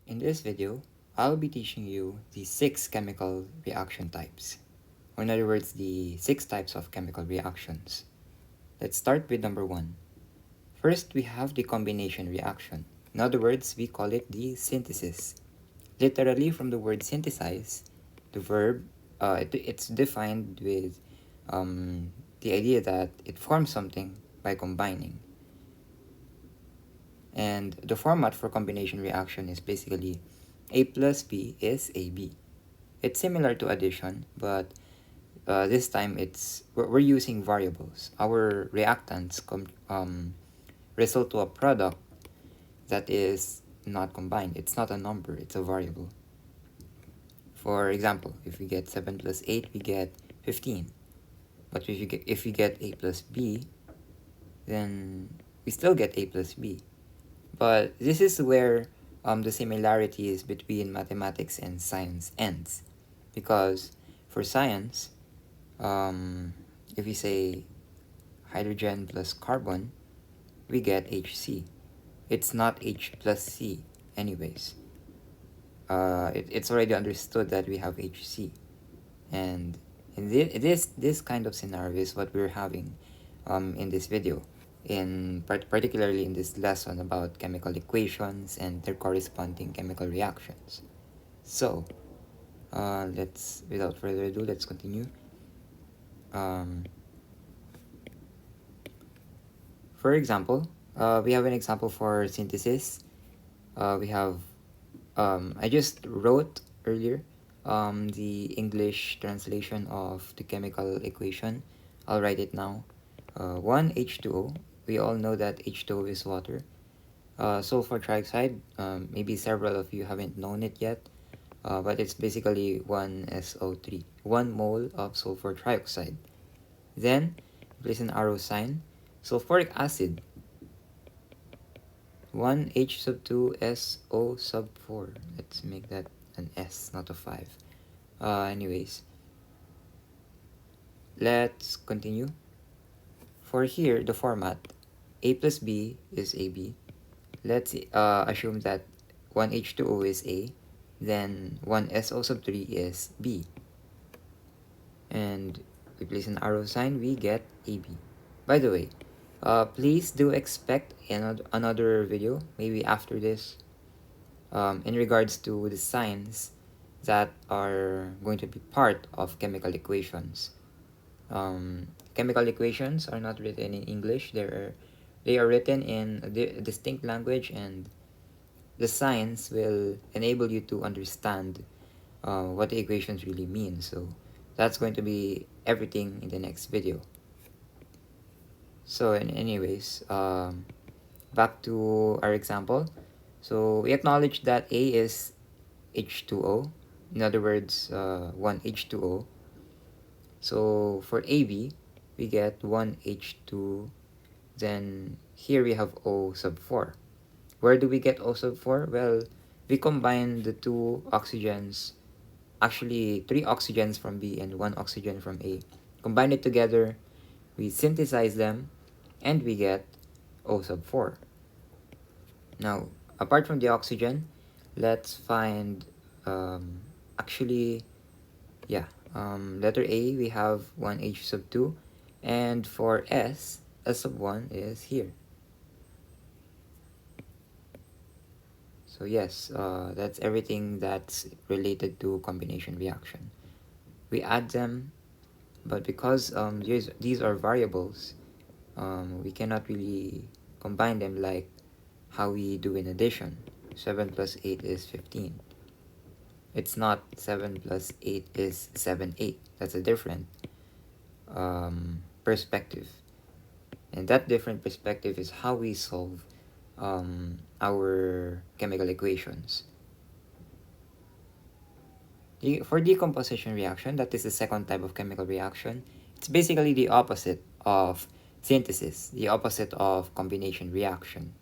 In this video, I'll be teaching you the 6 chemical reaction types, or in other words, the 6 types of chemical reactions. Let's start with number 1. First, we have the combination reaction. In other words, we call it the synthesis. Literally, from the word synthesize, the verb, it's defined with the idea that it forms something by combining. And the format for combination reaction is basically A plus B is AB. It's similar to addition, but this time we're using variables. Our reactants result to a product that is not combined. It's not a number, it's a variable. For example, if we get 7 plus 8, we get 15. But if we get A plus B, then we still get A plus B. But this is where the similarities between mathematics and science ends. Because for science, if we say hydrogen plus carbon, we get HC. It's not H plus C anyways. It's already understood that we have HC. And in this kind of scenario is what we're having in this video, particularly in this lesson about chemical equations and their corresponding chemical reactions. So, without further ado, let's continue. For example, we have an example for synthesis. We have, I just wrote earlier the English translation of the chemical equation. I'll write it now. 1H2O. We all know that H2O is water. Sulfur trioxide, maybe several of you haven't known it yet, but it's basically 1SO3, 1 mole of sulfur trioxide. Then, place an arrow sign. Sulfuric acid, 1H sub 2 SO sub 4. Let's make that an S, not a 5. Anyways, let's continue. For here, the format, A plus B is AB. Let's assume that 1H2O is A, then 1SO sub 3 is B. And we place an arrow sign, we get AB. By the way, please do expect another video, maybe after this, in regards to the signs that are going to be part of chemical equations. Chemical equations are not written in English. They are written in a distinct language, and the signs will enable you to understand what the equations really mean. So that's going to be everything in the next video. So anyways, back to our example. So we acknowledge that A is H2O. In other words, 1H2O. So for AB, we get 1H2. Then here we have O sub 4. Where do we get O sub 4? Well, we combine the 2 oxygens, actually 3 oxygens from B and 1 oxygen from A. Combine it together, we synthesize them, and we get O sub 4. Now, apart from the oxygen, let's find, letter A, we have 1H sub 2, and for S sub 1 is here. So yes, that's everything that's related to combination reaction. We add them, but because these are variables, we cannot really combine them like how we do in addition. 7 plus 8 is 15. It's not 7 plus 8 is 7, 8. That's a different perspective. And that different perspective is how we solve our chemical equations. For decomposition reaction, that is the second type of chemical reaction. It's basically the opposite of synthesis, the opposite of combination reaction.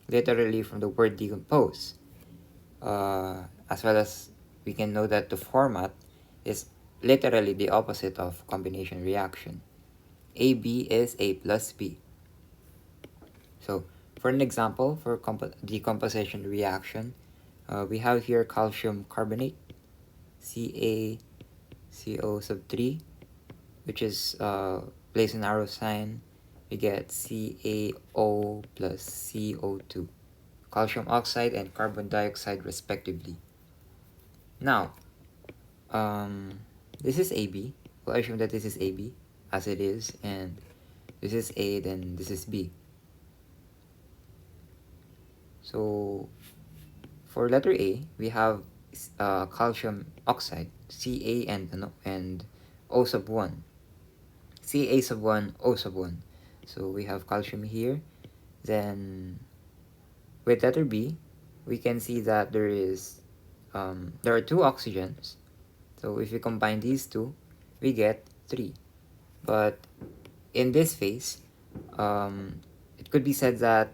Literally from the word decompose, as well as we can know that the format is literally the opposite of combination reaction. AB is A plus B. So for an example, for decomposition reaction, We have here calcium carbonate, CaCO sub 3, which is placed an arrow sign. We get CaO plus CO2, calcium oxide and carbon dioxide respectively. Now, this is AB. We'll assume that this is AB as it is, and this is A, then this is B. So for letter A, we have calcium oxide, Ca and O sub 1. Ca sub 1, O sub 1. So we have calcium here. Then with letter B, we can see that there are two oxygens. So if we combine these two, we get 3. But in this phase, it could be said that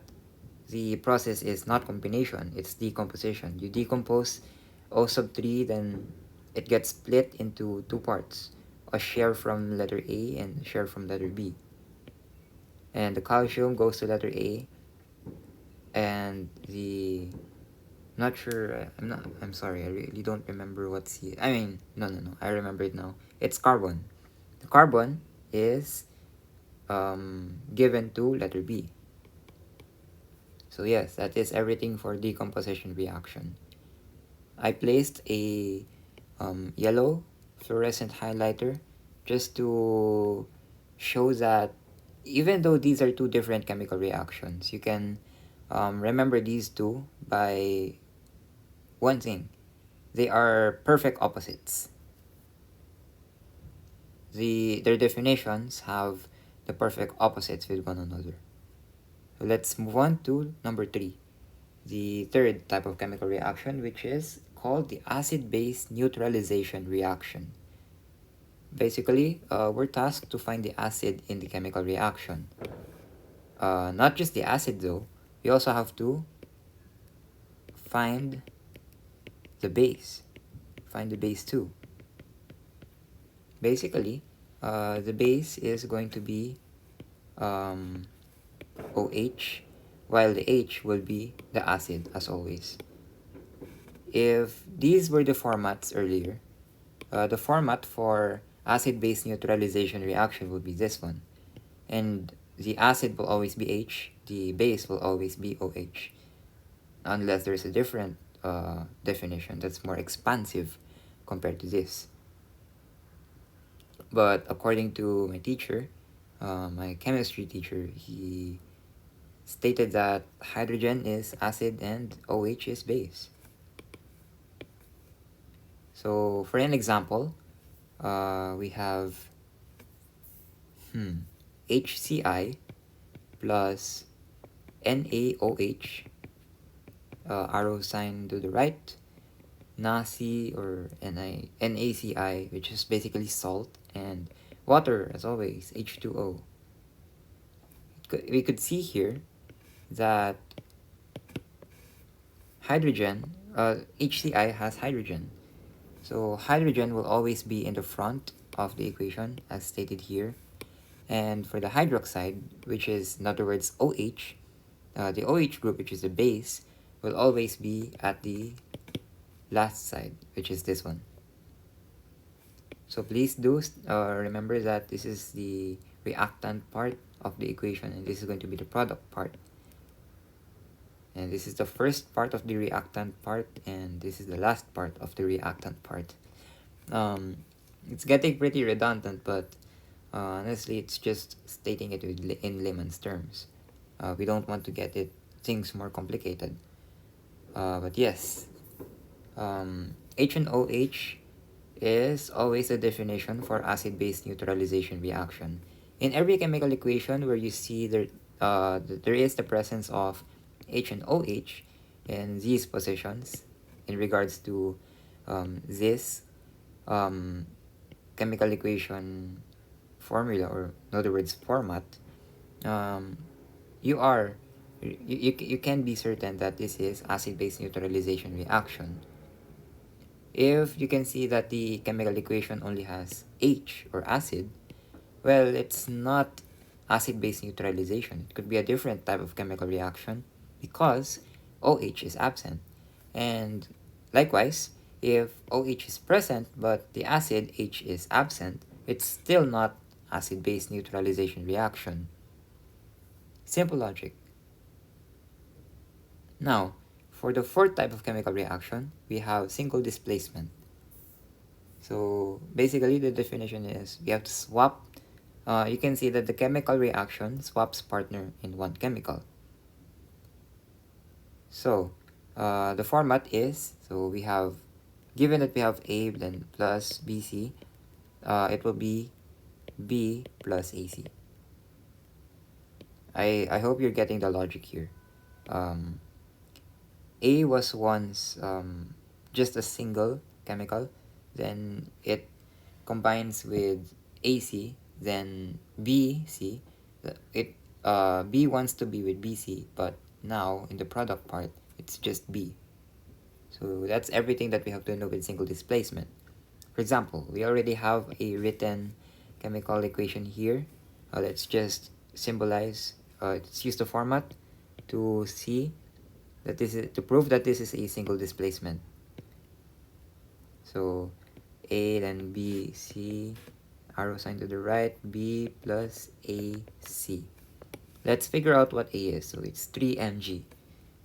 the process is not combination, it's decomposition. You decompose O sub 3, then it gets split into two parts, a share from letter A and a share from letter B. And the calcium goes to letter A, and I'm sorry, I really don't remember what C. No, I remember it now. It's carbon. The carbon is given to letter B. So yes, that is everything for decomposition reaction. I placed a yellow fluorescent highlighter just to show that even though these are two different chemical reactions, you can remember these two by one thing. They are perfect opposites. Their definitions have the perfect opposites with one another. So let's move on to number 3, the third type of chemical reaction, which is called the acid-base neutralization reaction. Basically, we're tasked to find the acid in the chemical reaction. Not just the acid though, we also have to find the base. Find the base too. Basically, the base is going to be OH, while the H will be the acid as always. If these were the formats earlier, the format for acid-base neutralization reaction would be this one. And the acid will always be H, the base will always be OH. Unless there's a different definition that's more expansive compared to this. But according to my teacher, my chemistry teacher, he stated that hydrogen is acid and OH is base. So for an example, we have HCI plus NaOH, arrow sign to the right, NaC or NaCI, which is basically salt, and water as always, H2O. We could see here that hydrogen, HCI has hydrogen. So hydrogen will always be in the front of the equation as stated here. And for the hydroxide, which is in other words OH, the OH group, which is the base, will always be at the last side, which is this one. So please do remember that this is the reactant part of the equation, and this is going to be the product part. And this is the first part of the reactant part, and this is the last part of the reactant part. It's getting pretty redundant, but honestly, it's just stating it in layman's terms. We don't want to get things more complicated. But yes, H and OH is always a definition for acid-base neutralization reaction. In every chemical equation where you see there is the presence of H and OH in these positions in regards to this chemical equation formula, or in other words format, you can be certain that this is acid-base neutralization reaction. If you can see that the chemical equation only has H or acid, well, it's not acid-base neutralization. It could be a different type of chemical reaction because OH is absent. And likewise, if OH is present but the acid H is absent, it's still not acid-base neutralization reaction. Simple logic. Now, for the fourth type of chemical reaction, we have single displacement. So basically the definition is we have to swap. You can see that the chemical reaction swaps partner in one chemical. So the format is, so we have, given that we have A then plus BC, it will be B plus AC. I hope you're getting the logic here. A was once just a single chemical, then it combines with AC, then BC. B wants to be with BC, but now in the product part, it's just B. So that's everything that we have to know with single displacement. For example, we already have a written chemical equation here. Let's just symbolize, let's use the format to see that this is, to prove that this is a single displacement. So A then B, C, arrow sign to the right, B plus AC. Let's figure out what A is. So it's 3 mg.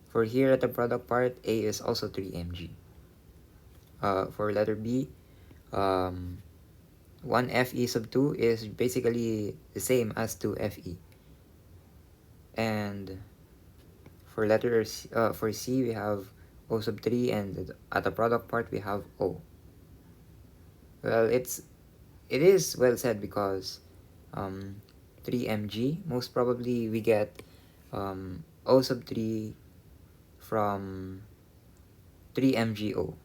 For here at the product part, A is also 3 mg. For letter B, 1 Fe sub 2 is basically the same as 2 Fe. And for letter C, for C, we have O sub 3, and at the product part, we have O. Well, it is well said because 3 mg, most probably we get O sub 3 from 3 mgO.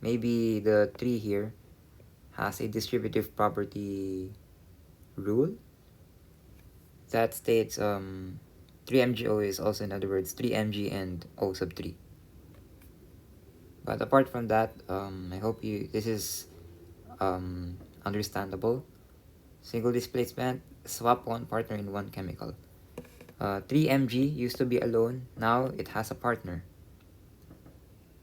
Maybe the 3 here has a distributive property rule that states 3 mgO is also, in other words, 3 mg and O sub 3. But apart from that, I hope this is understandable. Single displacement, swap one partner in one chemical. 3 mg used to be alone, now it has a partner.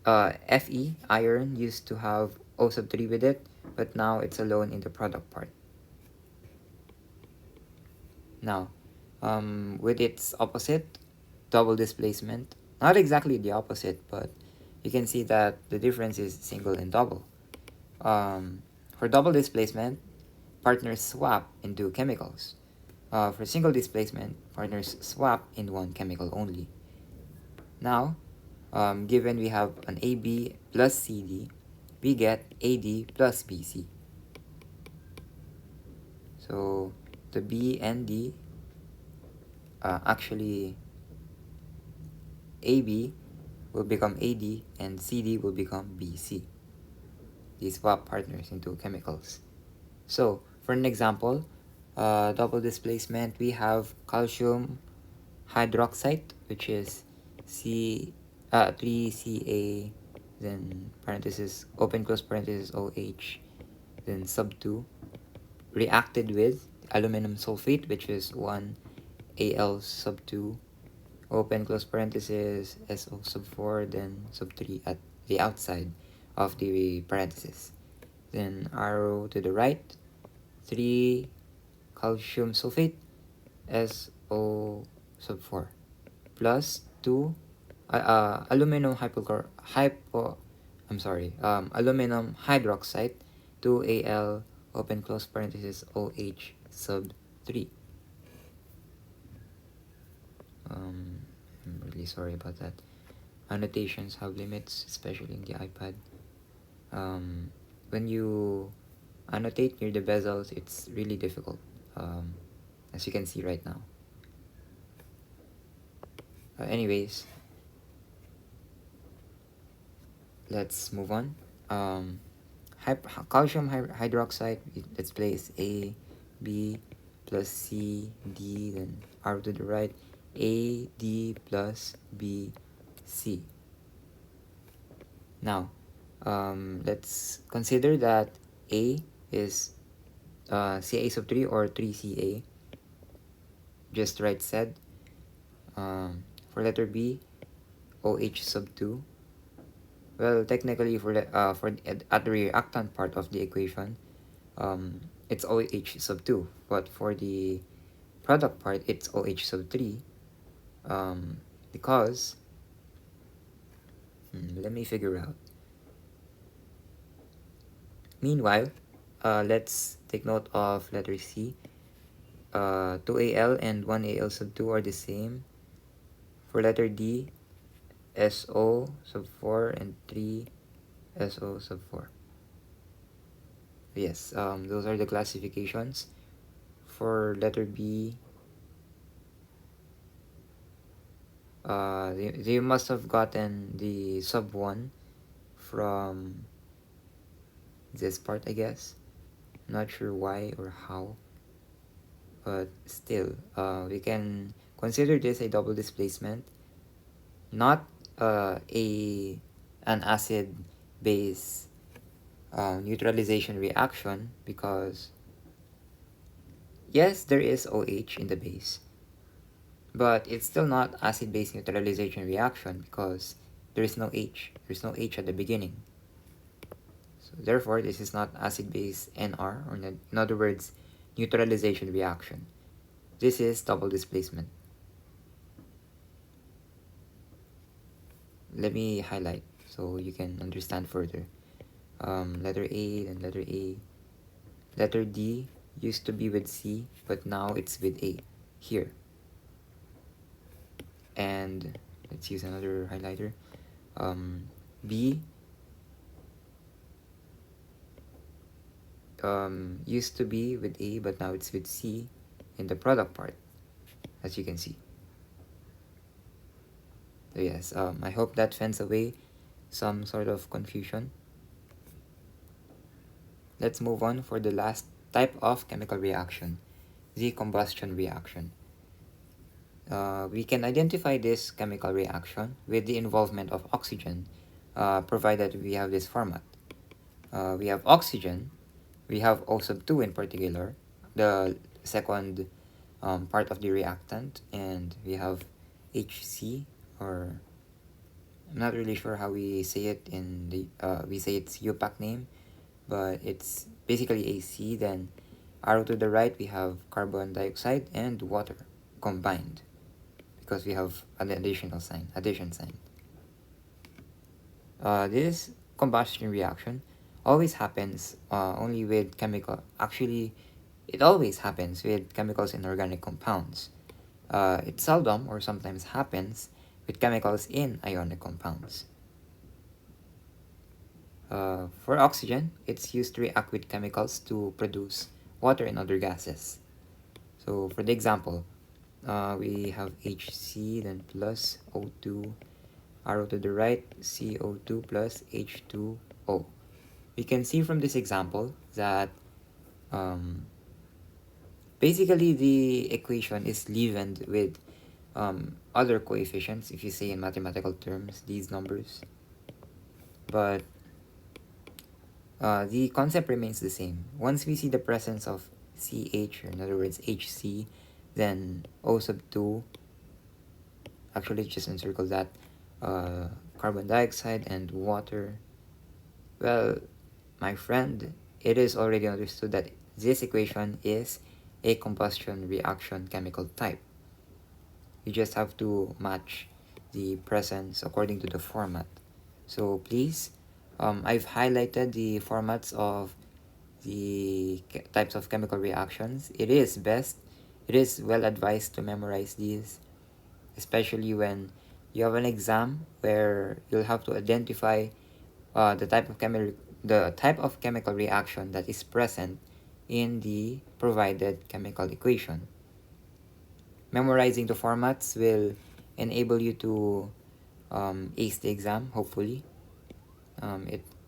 Fe, iron, used to have O sub 3 with it, but now it's alone in the product part. Now, with its opposite, double displacement, not exactly the opposite, but you can see that the difference is single and double. For double displacement, partners swap into chemicals. For single displacement, partners swap in one chemical only. Now, given we have an AB plus CD, we get AD plus BC. So the B and D, actually AB will become AD and CD will become BC. These swap partners into chemicals. So for an example, double displacement, we have calcium hydroxide, which is 3Ca, then parenthesis, open close parenthesis, OH, then sub 2, reacted with aluminum sulfate, which is 1Al sub 2, open close parenthesis, SO sub 4, then sub 3 at the outside of the parenthesis. Then arrow to the right, 3 calcium sulfate, SO sub 4, plus 2 aluminum aluminum hydroxide, 2Al open close parenthesis OH sub 3. I'm really sorry about that. Annotations have limits, especially in the iPad. When you annotate near the bezels, it's really difficult, as you can see right now. Anyways, let's move on. Calcium hydroxide, let's place A, B plus C, D, then R to the right, A, D plus B, C. Now, let's consider that A is Ca sub 3 or 3Ca, just right said. For letter B, OH sub 2. Well, technically at the reactant part of the equation, it's OH sub 2, but for the product part, it's OH sub 3, because, let me figure out. Meanwhile, let's take note of letter C. 2Al and 1Al sub 2 are the same. For letter D, SO sub 4 and 3SO sub 4. Yes, those are the classifications. For letter B, they must have gotten the sub 1 from this part, I guess. Not sure why or how, but still, we can consider this a double displacement, not an acid base neutralization reaction, because yes, there is OH in the base, but it's still not acid base neutralization reaction because there is no H. There's no H at the beginning. So therefore, this is not acid base NR, or in other words, neutralization reaction. This is double displacement. Let me highlight so you can understand further. Letter A, then letter A. Letter D used to be with C, but now it's with A here. And let's use another highlighter. B used to be with A, but now it's with C in the product part, as you can see. So yes, I hope that fends away some sort of confusion. Let's move on for the last type of chemical reaction, the combustion reaction. We can identify this chemical reaction with the involvement of oxygen, provided we have this format. We have oxygen, we have O sub 2 in particular, the second part of the reactant, and we have HC, or I'm not really sure how we say it in the, we say it's UPAC name, but it's basically AC. Then arrow to the right, we have carbon dioxide and water combined, because we have an addition sign. This combustion reaction always happens only with actually it always happens with chemicals in organic compounds. It seldom or sometimes happens with chemicals in ionic compounds. For oxygen, it's used to react with chemicals to produce water and other gases. So for the example, we have HC, then plus O2, arrow to the right, CO2 plus H2O. We can see from this example that basically the equation is leavened with other coefficients, if you say in mathematical terms, these numbers. But the concept remains the same. Once we see the presence of CH, or in other words HC, then O sub 2, actually just encircle that, carbon dioxide and water. Well, my friend, it is already understood that this equation is a combustion reaction chemical type. You just have to match the presence according to the format. So please, I've highlighted the formats of the types of chemical reactions. It is well advised to memorize these, especially when you have an exam where you'll have to identify the type of chemical reaction that is present in the provided chemical equation. Memorizing the formats will enable you to ace the exam, hopefully.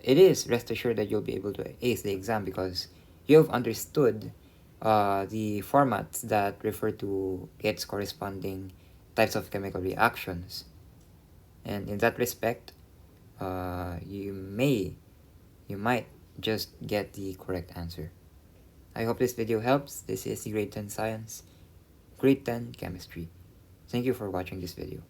It is, rest assured, that you'll be able to ace the exam because you have understood the formats that refer to its corresponding types of chemical reactions. And in that respect, you might just get the correct answer. I hope this video helps. This is Grade 10 Science, Grade 10 Chemistry. Thank you for watching this video.